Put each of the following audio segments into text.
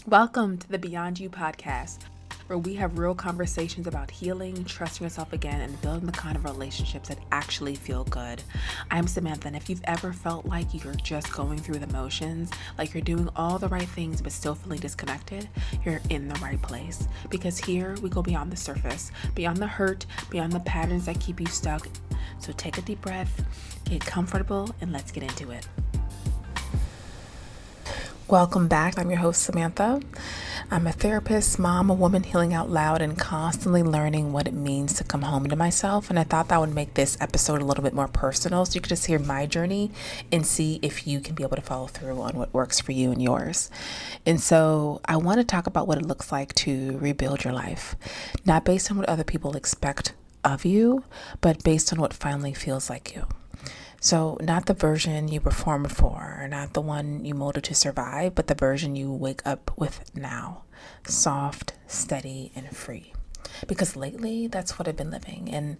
Welcome to the Beyond You podcast, where we have real conversations about healing, trusting yourself again, and building the kind of relationships that actually feel good. I'm Samantha, and if you've ever felt like you're just going through the motions, like you're doing all the right things but still feeling disconnected, you're in the right place. Because here we go beyond the surface, beyond the hurt, beyond the patterns that keep you stuck. So take a deep breath, get comfortable, and let's get into it. Welcome back. I'm your host, Samantha. I'm a therapist, mom, a woman healing out loud, and constantly learning what it means to come home to myself. And I thought that would make this episode a little bit more personal, so you could just hear my journey and see if you can be able to follow through on what works for you and yours. And so I want to talk about what it looks like to rebuild your life, not based on what other people expect of you, but based on what finally feels like you. So not the version you performed for, not the one you molded to survive, but the version you wake up with now, soft, steady, and free. Because lately, that's what I've been living. And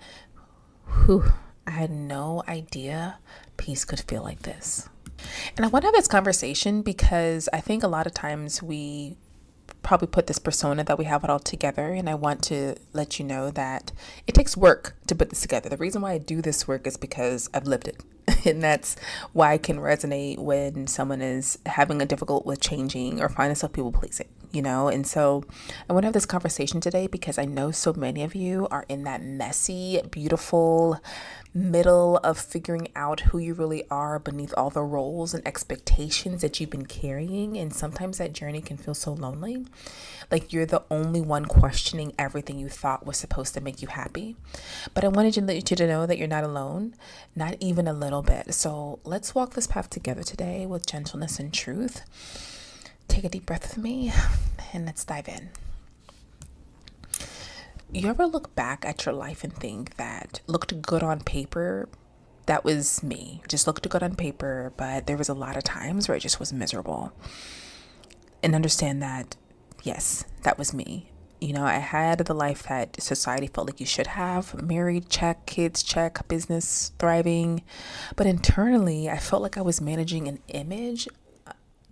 I had no idea peace could feel like this. And I want to have this conversation because I think a lot of times we probably put this persona that we have it all together, and I want to let you know that it takes work to put this together. The reason why I do this work is because I've lived it. And that's why I can resonate when someone is having a difficult with changing or find themselves people pleasing, And so I want to have this conversation today because I know so many of you are in that messy, beautiful middle of figuring out who you really are beneath all the roles and expectations that you've been carrying. And sometimes that journey can feel so lonely. Like you're the only one questioning everything you thought was supposed to make you happy. But I wanted you to know that you're not alone, not even a little bit. So let's walk this path together today with gentleness and truth. Take a deep breath with me and let's dive in. You ever look back at your life and think that looked good on paper? That was me. Just looked good on paper, but there was a lot of times where it just was miserable. And understand that, yes, that was me. I had the life that society felt like you should have. Married, check. Kids, check. Business, thriving. But internally, I felt like I was managing an image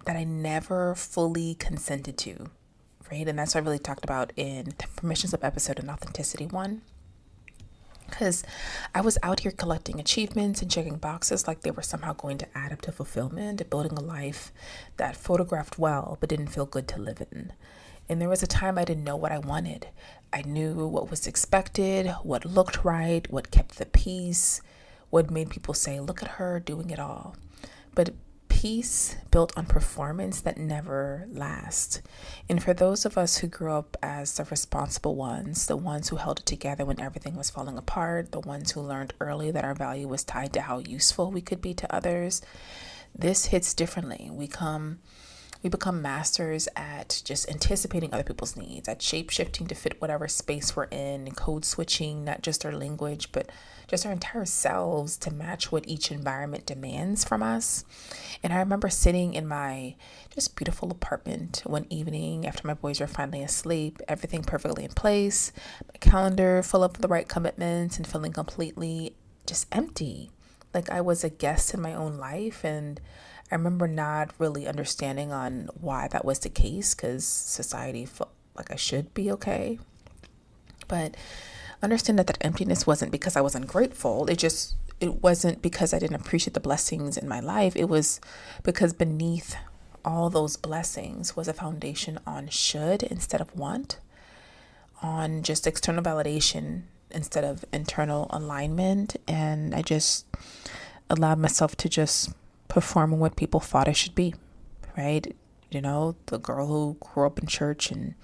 that I never fully consented to. Right? And that's what I really talked about in the Permission Slip episode and Authenticity one. Because I was out here collecting achievements and checking boxes like they were somehow going to add up to fulfillment, building a life that photographed well but didn't feel good to live in. And there was a time I didn't know what I wanted. I knew what was expected, what looked right, what kept the peace, what made people say, look at her doing it all. But peace built on performance that never lasts. And for those of us who grew up as the responsible ones, the ones who held it together when everything was falling apart, the ones who learned early that our value was tied to how useful we could be to others, this hits differently. We become masters at just anticipating other people's needs, at shape-shifting to fit whatever space we're in, code switching, not just our language, but just our entire selves to match what each environment demands from us. And I remember sitting in my just beautiful apartment one evening after my boys were finally asleep, everything perfectly in place, my calendar full of the right commitments, and feeling completely just empty. Like I was a guest in my own life. And I remember not really understanding on why that was the case, because society felt like I should be okay. But understand that emptiness wasn't because I was ungrateful. It wasn't because I didn't appreciate the blessings in my life. It was because beneath all those blessings was a foundation on should instead of want, on just external validation instead of internal alignment. And I just allowed myself to just perform what people thought I should be, right? The girl who grew up in church and,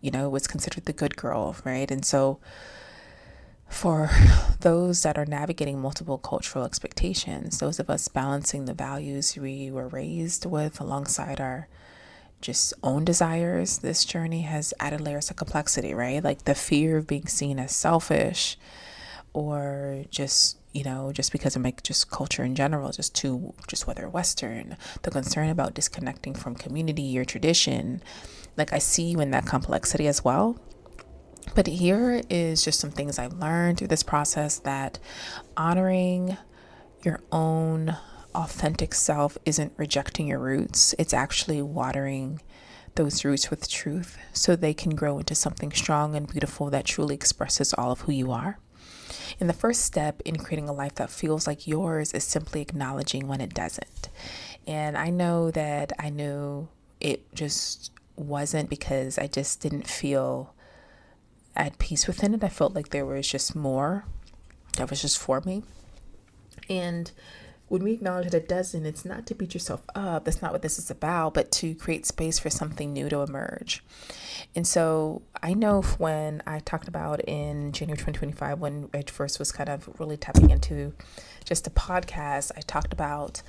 was considered the good girl, right? And so for those that are navigating multiple cultural expectations, those of us balancing the values we were raised with alongside our just own desires, this journey has added layers of complexity, right? Like the fear of being seen as selfish, or just because of just culture in general, just whether Western, the concern about disconnecting from community or tradition. Like I see you in that complexity as well. But here is just some things I've learned through this process, that honoring your own authentic self isn't rejecting your roots. It's actually watering those roots with truth so they can grow into something strong and beautiful that truly expresses all of who you are. And the first step in creating a life that feels like yours is simply acknowledging when it doesn't. And I know that I knew it just wasn't, because I just didn't feel at peace within it. I felt like there was just more that was just for me. And when we acknowledge that it doesn't, it's not to beat yourself up. That's not what this is about, but to create space for something new to emerge. And so I know when I talked about in January 2025, when I first was kind of really tapping into just a podcast, I talked about,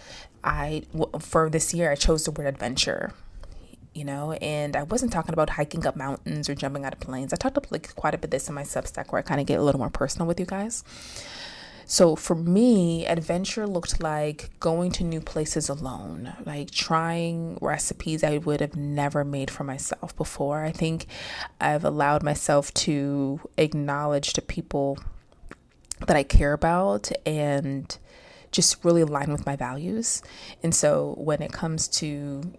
for this year, I chose the word adventure. And I wasn't talking about hiking up mountains or jumping out of planes. I talked about like quite a bit of this in my Substack, where I kind of get a little more personal with you guys. So for me, adventure looked like going to new places alone, like trying recipes I would have never made for myself before. I think I've allowed myself to acknowledge the people that I care about and just really align with my values. And so when it comes to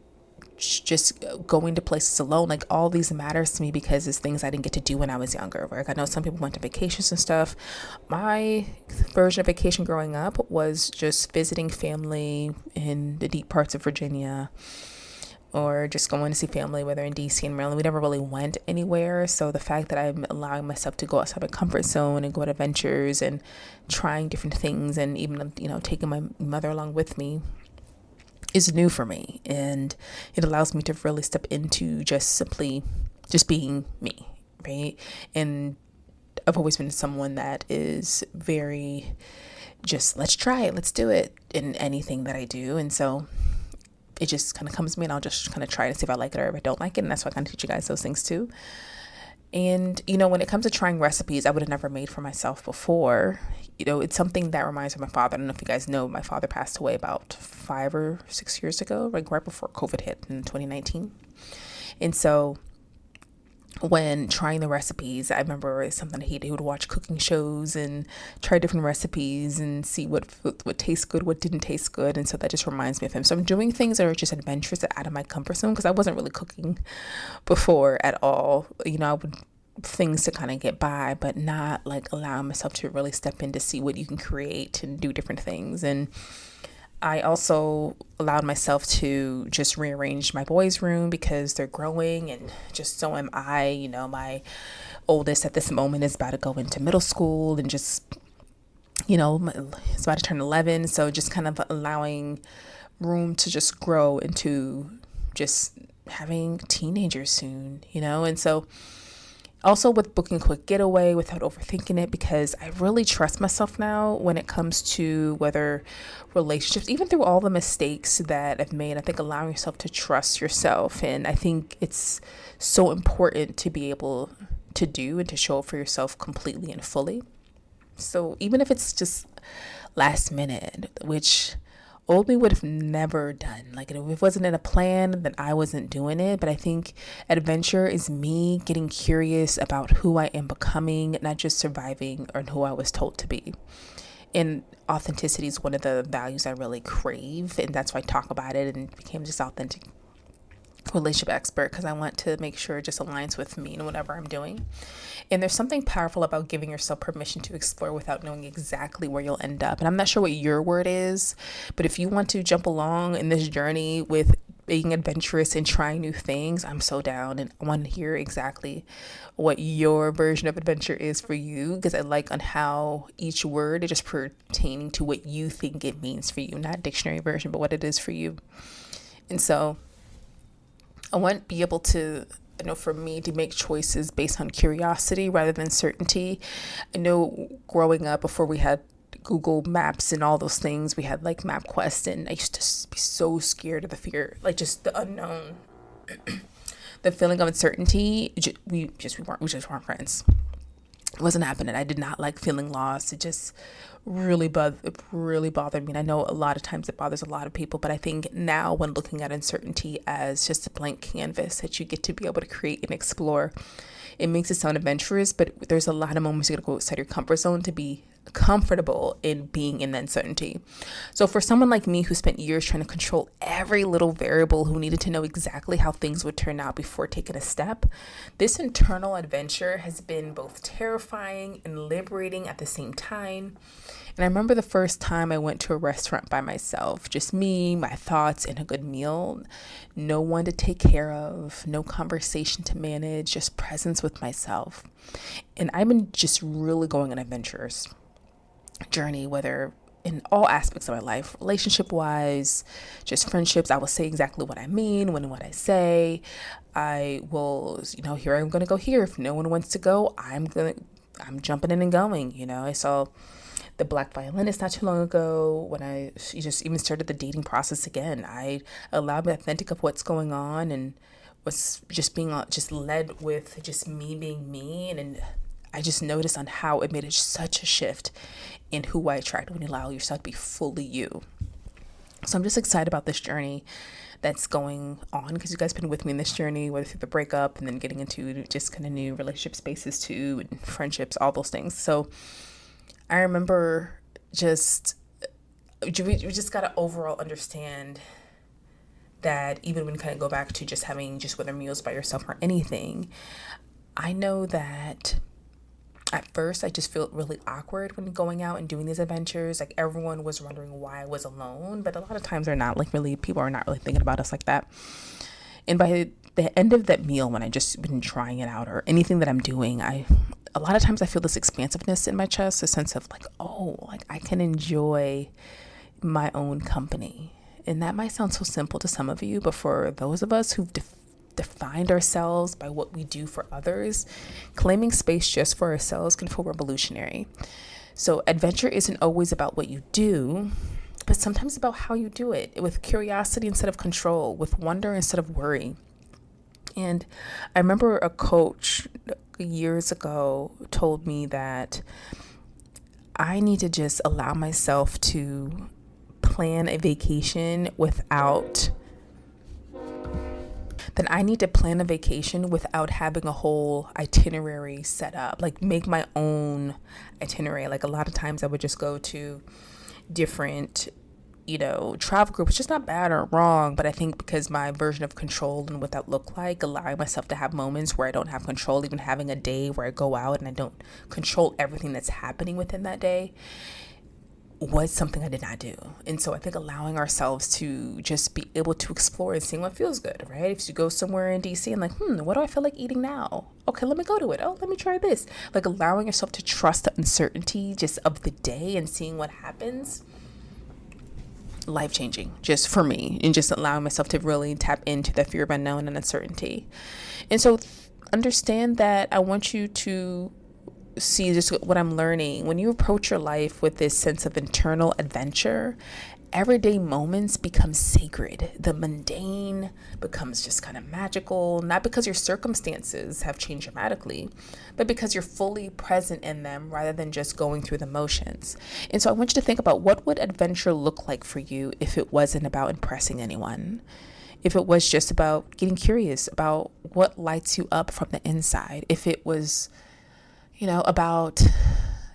just going to places alone, like all these matters to me because it's things I didn't get to do when I was younger. Like I know some people went to vacations and stuff. My version of vacation growing up was just visiting family in the deep parts of Virginia, or just going to see family, whether in DC and Maryland. We never really went anywhere. So the fact that I'm allowing myself to go outside my comfort zone and go on adventures and trying different things, and even, taking my mother along with me, is new for me. And it allows me to really step into just being me, right? And I've always been someone that is very just, let's try it, let's do it in anything that I do. And so it just kind of comes to me, and I'll just kind of try to see if I like it or if I don't like it. And that's why I kind of teach you guys those things too. And, when it comes to trying recipes I would have never made for myself before, it's something that reminds me of my father. I don't know if you guys know, my father passed away about 5 or 6 years ago, like right before COVID hit in 2019. And so when trying the recipes, I remember it's something he would watch cooking shows and try different recipes and see what tastes good, what didn't taste good. And so that just reminds me of him. So I'm doing things that are just adventurous, out of my comfort zone, because I wasn't really cooking before at all. I would things to kind of get by, but not like allowing myself to really step in to see what you can create and do different things. And I also allowed myself to just rearrange my boys' room because they're growing, and just so am I. My oldest at this moment is about to go into middle school, and just, it's about to turn 11. So just kind of allowing room to just grow into just having teenagers soon, and so also with booking a quick getaway without overthinking it, because I really trust myself now when it comes to whether relationships, even through all the mistakes that I've made. I think allowing yourself to trust yourself. And I think it's so important to be able to do and to show up for yourself completely and fully. So even if it's just last minute, which old me would have never done. Like, if it wasn't in a plan, then I wasn't doing it. But I think adventure is me getting curious about who I am becoming, not just surviving or who I was told to be. And authenticity is one of the values I really crave. And that's why I talk about it and became just authentic relationship expert, because I want to make sure it just aligns with me and whatever I'm doing. And there's something powerful about giving yourself permission to explore without knowing exactly where you'll end up. And I'm not sure what your word is, but if you want to jump along in this journey with being adventurous and trying new things, I'm so down. And I want to hear exactly what your version of adventure is for you, because I like on how each word is just pertaining to what you think it means for you, not dictionary version, but what it is for you. And so I want to be able to, for me to make choices based on curiosity rather than certainty. I know growing up, before we had Google Maps and all those things, we had like MapQuest, and I used to be so scared of the fear, like just the unknown, the feeling of uncertainty. We just weren't friends. It wasn't happening. I did not like feeling lost. It just really bothered me. And I know a lot of times it bothers a lot of people, but I think now when looking at uncertainty as just a blank canvas that you get to be able to create and explore, it makes it sound adventurous, but there's a lot of moments you gotta go outside your comfort zone to be comfortable in being in the uncertainty. So for someone like me who spent years trying to control every little variable, who needed to know exactly how things would turn out before taking a step, this internal adventure has been both terrifying and liberating at the same time. And I remember the first time I went to a restaurant by myself, just me, my thoughts, and a good meal. No one to take care of, no conversation to manage, just presence with myself. And I've been just really going on adventures journey, whether in all aspects of my life, relationship wise, just friendships. I will say exactly what I mean when what I say. I will, here I'm going to go here. If no one wants to go, I'm jumping in and going. I saw the Black violinist not too long ago when I just even started the dating process again. I allowed me authentic of what's going on and was just being just led with just me being me. And I just noticed on how it made it such a shift in who I attract when you allow yourself to be fully you. So I'm just excited about this journey that's going on, because you guys have been with me in this journey, whether through the breakup and then getting into just kind of new relationship spaces too, and friendships, all those things. So I remember we just got to overall understand that even when you kind of go back to just having just whether meals by yourself or anything, I know that at first I just felt really awkward when going out and doing these adventures. Like everyone was wondering why I was alone, but a lot of times they're not people are not really thinking about us like that. And by the end of that meal, when I just been trying it out or anything that I'm doing, a lot of times I feel this expansiveness in my chest, a sense of I can enjoy my own company. And that might sound so simple to some of you, but for those of us who've defined ourselves by what we do for others, claiming space just for ourselves can feel revolutionary. So adventure isn't always about what you do, but sometimes about how you do it, with curiosity instead of control, with wonder instead of worry. And I remember a coach years ago told me that I need to just allow myself to plan a vacation without having a whole itinerary set up, like make my own itinerary. Like a lot of times I would just go to different, travel groups, which is not bad or wrong, but I think because my version of control and what that looked like, allowing myself to have moments where I don't have control, even having a day where I go out and I don't control everything that's happening within that day, was something I did not do. And so I think allowing ourselves to just be able to explore and seeing what feels good, right? If you go somewhere in DC and what do I feel like eating now? Okay, let me go to it. Oh, let me try this. Like allowing yourself to trust the uncertainty just of the day and seeing what happens. Life-changing just for me, and just allowing myself to really tap into the fear of unknown and uncertainty. And so understand that I want you to see just what I'm learning. When you approach your life with this sense of internal adventure, everyday moments become sacred. The mundane becomes just kind of magical, not because your circumstances have changed dramatically, but because you're fully present in them rather than just going through the motions. And so I want you to think about, what would adventure look like for you if it wasn't about impressing anyone? If it was just about getting curious about what lights you up from the inside? If it was about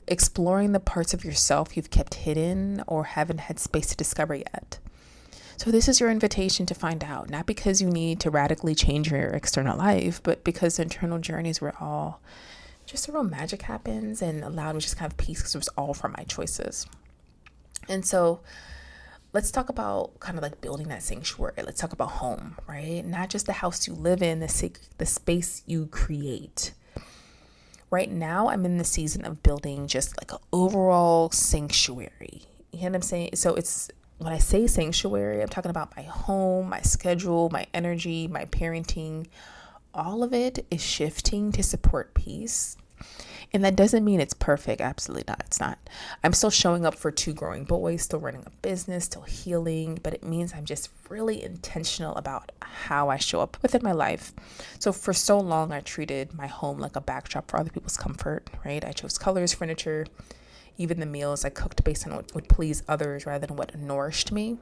exploring the parts of yourself you've kept hidden or haven't had space to discover yet. So this is your invitation to find out, not because you need to radically change your external life, but because the internal journeys where all just a real magic happens, and allowed me just kind of peace, because it was all from my choices. And so let's talk about kind of like building that sanctuary. Let's talk about home, right? Not just the house you live in, the space you create. Right now, I'm in the season of building just like an overall sanctuary. You know what I'm saying? So when I say sanctuary, I'm talking about my home, my schedule, my energy, my parenting. All of it is shifting to support peace. And that doesn't mean it's perfect. Absolutely not. It's not. I'm still showing up for 2 growing boys, still running a business, still healing, but it means I'm just really intentional about how I show up within my life. So for so long, I treated my home like a backdrop for other people's comfort, right? I chose colors, furniture, even the meals I cooked based on what would please others rather than what nourished me.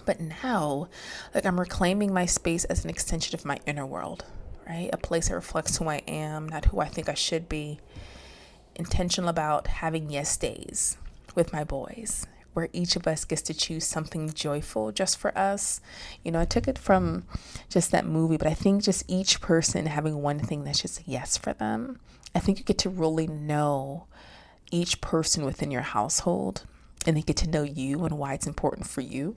But now, I'm reclaiming my space as an extension of my inner world, right? A place that reflects who I am, not who I think I should be. intentional about having yes days with my boys, where each of us gets to choose something joyful just for us. I took it from just that movie, but I think just each person having one thing that's just a yes for them. I think you get to really know each person within your household, and they get to know you and why it's important for you.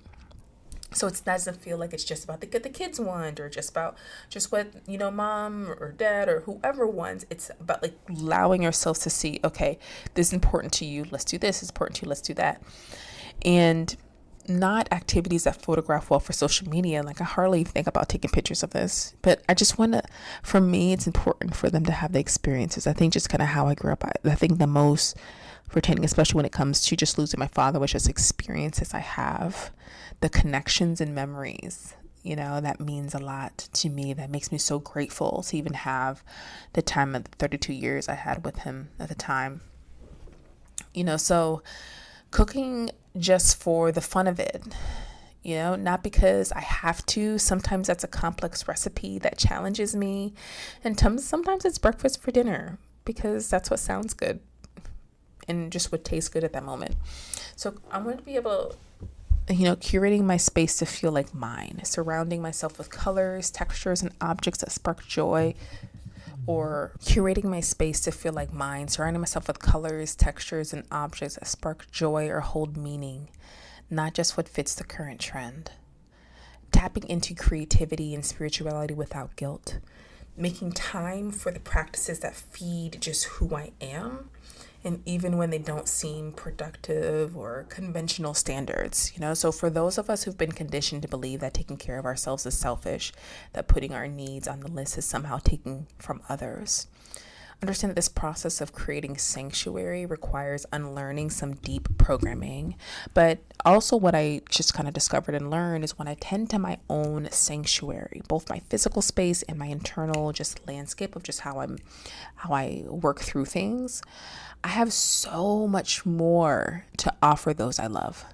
So it doesn't feel like it's just about the kids want, or just about just what, mom or dad or whoever wants. It's about like allowing yourselves to see, okay, this is important to you. Let's do this. It's important to you. Let's do that. And not activities that photograph well for social media. Like I hardly think about taking pictures of this, but I just want to, for me, it's important for them to have the experiences. I think just kind of how I grew up. I think the most pertaining, especially when it comes to just losing my father, was just experiences I have, the connections and memories, that means a lot to me. That makes me so grateful to even have the time of the 32 years I had with him at the time. So cooking just for the fun of it, not because I have to. Sometimes that's a complex recipe that challenges me. And sometimes it's breakfast for dinner because that's what sounds good and just would taste good at that moment. So I'm going to be able, curating my space to feel like mine, surrounding myself with colors, textures, and objects that spark joy. Or curating my space to feel like mine, surrounding myself with colors, textures, and objects that spark joy or hold meaning, not just what fits the current trend. Tapping into creativity and spirituality without guilt. Making time for the practices that feed just who I am, and even when they don't seem productive or conventional standards, So for those of us who've been conditioned to believe that taking care of ourselves is selfish, that putting our needs on the list is somehow taking from others, understand that this process of creating sanctuary requires unlearning some deep programming. But also what I just kind of discovered and learned is when I tend to my own sanctuary, both my physical space and my internal just landscape of just how I work through things, I have so much more to offer those I love.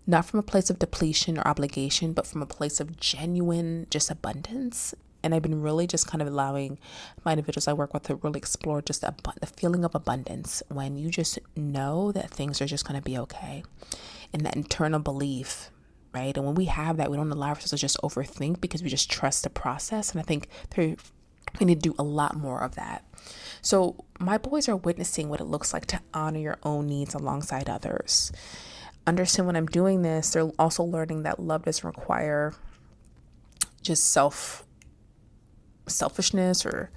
Not from a place of depletion or obligation, but from a place of genuine just abundance. And I've been really just kind of allowing my individuals I work with to really explore just the feeling of abundance when you just know that things are just going to be okay. And that internal belief, right? And when we have that, we don't allow ourselves to just overthink because we just trust the process. And I think we need to do a lot more of that. So my boys are witnessing what it looks like to honor your own needs alongside others. Understand when I'm doing this, they're also learning that love doesn't require just selfishness or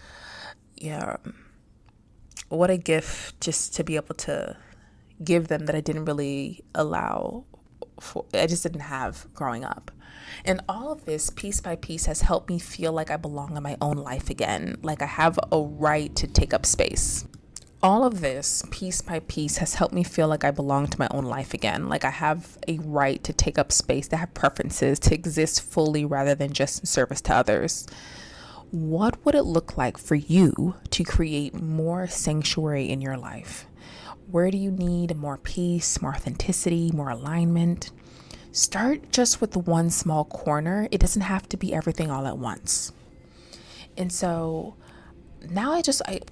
what a gift just to be able to give them that I didn't really I just didn't have growing up. And all of this piece by piece has helped me feel like I belong in my own life again, like I have a right to take up space. All of this piece by piece has helped me feel like I belong to my own life again, like I have a right to take up space, to have preferences, to exist fully rather than just in service to others. What would it look like for you to create more sanctuary in your life? Where do you need more peace, more authenticity, more alignment? Start just with the one small corner. It doesn't have to be everything all at once. And so now I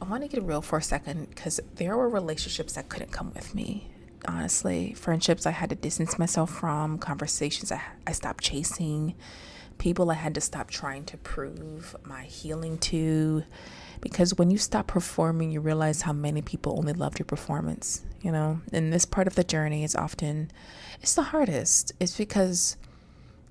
want to get real for a second, because there were relationships that couldn't come with me. Honestly, friendships I had to distance myself from, conversations I stopped chasing, people I had to stop trying to prove my healing to. Because when you stop performing, you realize how many people only loved your performance, And this part of the journey is it's the hardest. It's because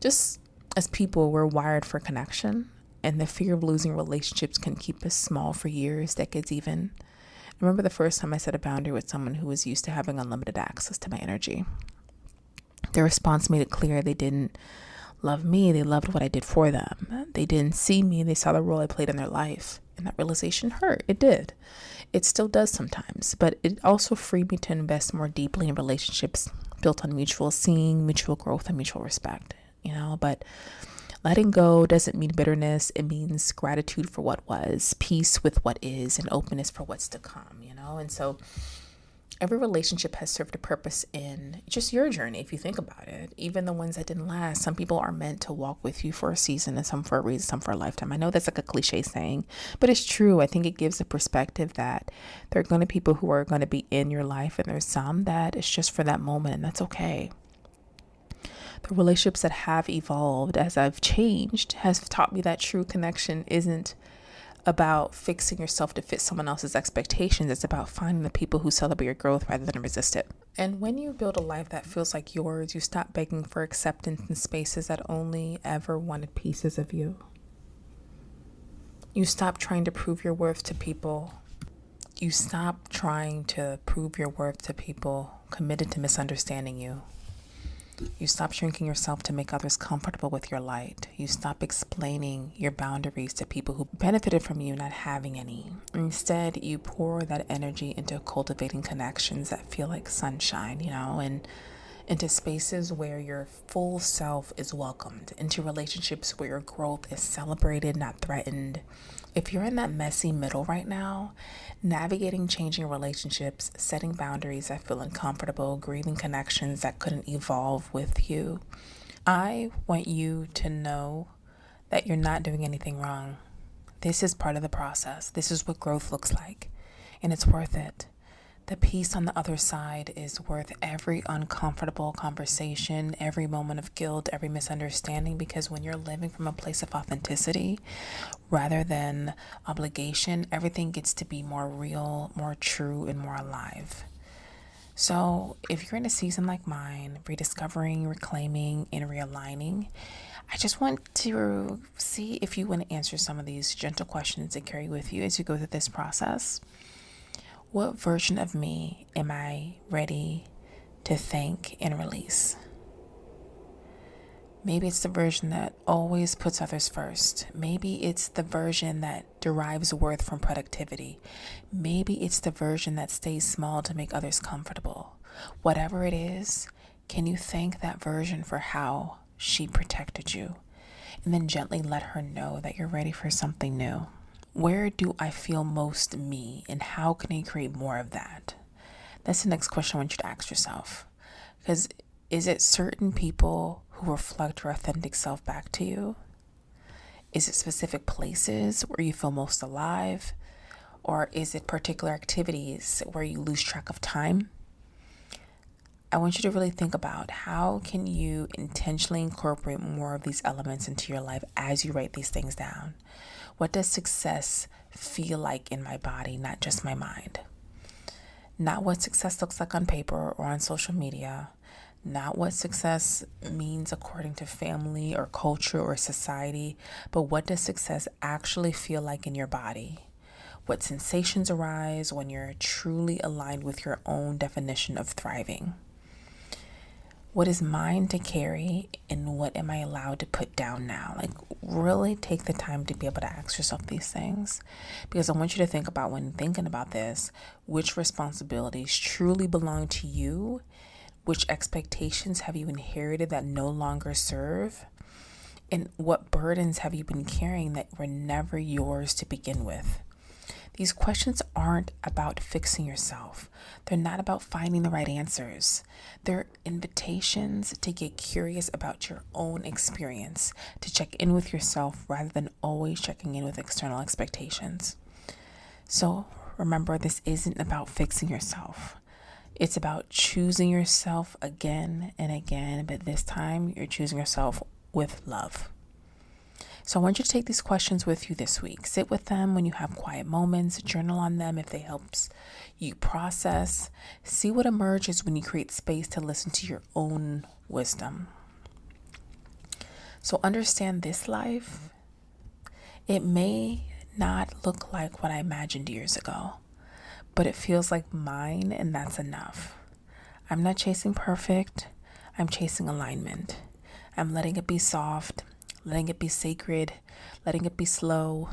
just as people, we're wired for connection, and the fear of losing relationships can keep us small for years, decades even. I remember the first time I set a boundary with someone who was used to having unlimited access to my energy. Their response made it clear they didn't love me, they loved what I did for them. They didn't see me, they saw the role I played in their life. And that realization hurt. It did. It still does sometimes, but it also freed me to invest more deeply in relationships built on mutual seeing, mutual growth, and mutual respect, But letting go doesn't mean bitterness. It means gratitude for what was, peace with what is, and openness for what's to come, And so Every relationship has served a purpose in just your journey, if you think about it. Even the ones that didn't last. Some people are meant to walk with you for a season, and some for a reason, some for a lifetime. I know that's like a cliche saying, but it's true. I think it gives a perspective that there are going to be people who are going to be in your life, and there's some that it's just for that moment, and that's okay. The relationships that have evolved as I've changed has taught me that true connection isn't about fixing yourself to fit someone else's expectations. It's about finding the people who celebrate your growth rather than resist it. And when you build a life that feels like yours, you stop begging for acceptance in spaces that only ever wanted pieces of you. You stop trying to prove your worth to people. You stop trying to prove your worth to people committed to misunderstanding you. You stop shrinking yourself to make others comfortable with your light. You stop explaining your boundaries to people who benefited from you not having any. Instead, you pour that energy into cultivating connections that feel like sunshine, and into spaces where your full self is welcomed, into relationships where your growth is celebrated, not threatened. If you're in that messy middle right now, navigating changing relationships, setting boundaries that feel uncomfortable, grieving connections that couldn't evolve with you, I want you to know that you're not doing anything wrong. This is part of the process. This is what growth looks like, and it's worth it. The peace on the other side is worth every uncomfortable conversation, every moment of guilt, every misunderstanding, because when you're living from a place of authenticity rather than obligation, everything gets to be more real, more true, and more alive. So if you're in a season like mine, rediscovering, reclaiming, and realigning, I just want to see if you want to answer some of these gentle questions to carry with you as you go through this process. What version of me am I ready to thank and release? Maybe it's the version that always puts others first. Maybe it's the version that derives worth from productivity. Maybe it's the version that stays small to make others comfortable. Whatever it is, can you thank that version for how she protected you? And then gently let her know that you're ready for something new. Where do I feel most me, and how can I create more of that? That's the next question I want you to ask yourself. Because is it certain people who reflect your authentic self back to you? Is it specific places where you feel most alive? Or is it particular activities where you lose track of time? I want you to really think about how can you intentionally incorporate more of these elements into your life as you write these things down. What does success feel like in my body, not just my mind? Not what success looks like on paper or on social media. Not what success means according to family or culture or society, but what does success actually feel like in your body? What sensations arise when you're truly aligned with your own definition of thriving? What is mine to carry, and what am I allowed to put down now? Really take the time to be able to ask yourself these things, because I want you to think about, when thinking about this, which responsibilities truly belong to you, which expectations have you inherited that no longer serve, and what burdens have you been carrying that were never yours to begin with. These questions aren't about fixing yourself. They're not about finding the right answers. They're invitations to get curious about your own experience, to check in with yourself rather than always checking in with external expectations. So remember, this isn't about fixing yourself. It's about choosing yourself again and again, but this time you're choosing yourself with love. So I want you to take these questions with you this week. Sit with them when you have quiet moments. Journal on them if they helps you process. See what emerges when you create space to listen to your own wisdom. So understand this life. It may not look like what I imagined years ago, but it feels like mine, and that's enough. I'm not chasing perfect. I'm chasing alignment. I'm letting it be soft, letting it be sacred, letting it be slow.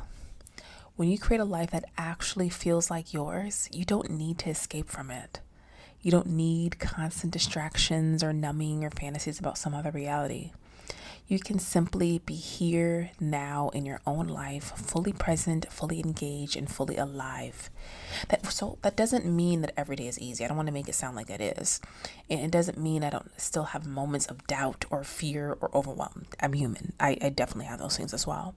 When you create a life that actually feels like yours, you don't need to escape from it. You don't need constant distractions or numbing or fantasies about some other reality. You can simply be here now in your own life, fully present, fully engaged, and fully alive. That doesn't mean that every day is easy. I don't want to make it sound like it is. And it doesn't mean I don't still have moments of doubt or fear or overwhelm. I'm human. I definitely have those things as well.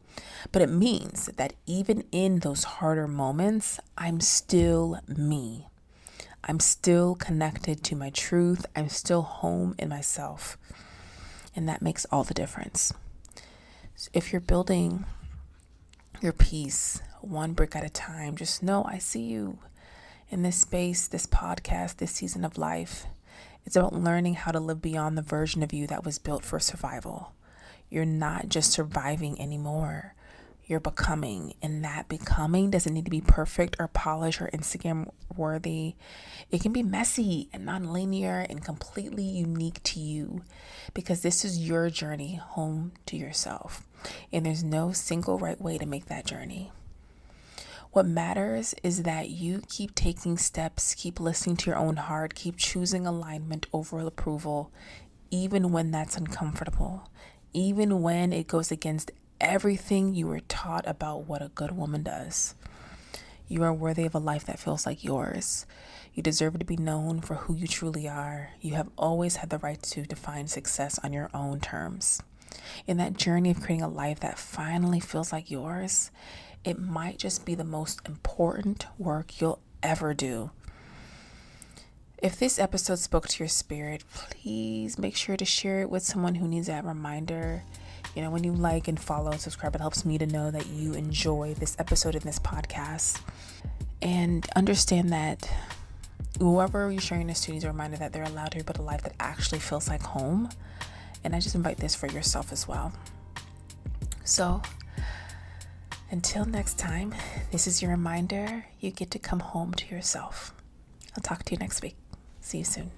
But it means that even in those harder moments, I'm still me. I'm still connected to my truth. I'm still home in myself. And that makes all the difference. So if you're building your peace one brick at a time, just know I see you in this space, this podcast, this season of life. It's about learning how to live beyond the version of you that was built for survival. You're not just surviving anymore. You're becoming, and that becoming doesn't need to be perfect or polished or Instagram worthy. It can be messy and non-linear and completely unique to you, because this is your journey home to yourself, and there's no single right way to make that journey. What matters is that you keep taking steps, keep listening to your own heart, keep choosing alignment over approval, even when that's uncomfortable, even when it goes against everything you were taught about what a good woman does. You are worthy of a life that feels like yours. You deserve to be known for who you truly are. You have always had the right to define success on your own terms. In that journey of creating a life that finally feels like yours, it might just be the most important work you'll ever do. If this episode spoke to your spirit, please make sure to share it with someone who needs that reminder. When you like and follow and subscribe, it helps me to know that you enjoy this episode and this podcast. And understand that whoever you're sharing this to needs a reminder that they're allowed to build a life that actually feels like home. And I just invite this for yourself as well. So until next time, this is your reminder. You get to come home to yourself. I'll talk to you next week. See you soon.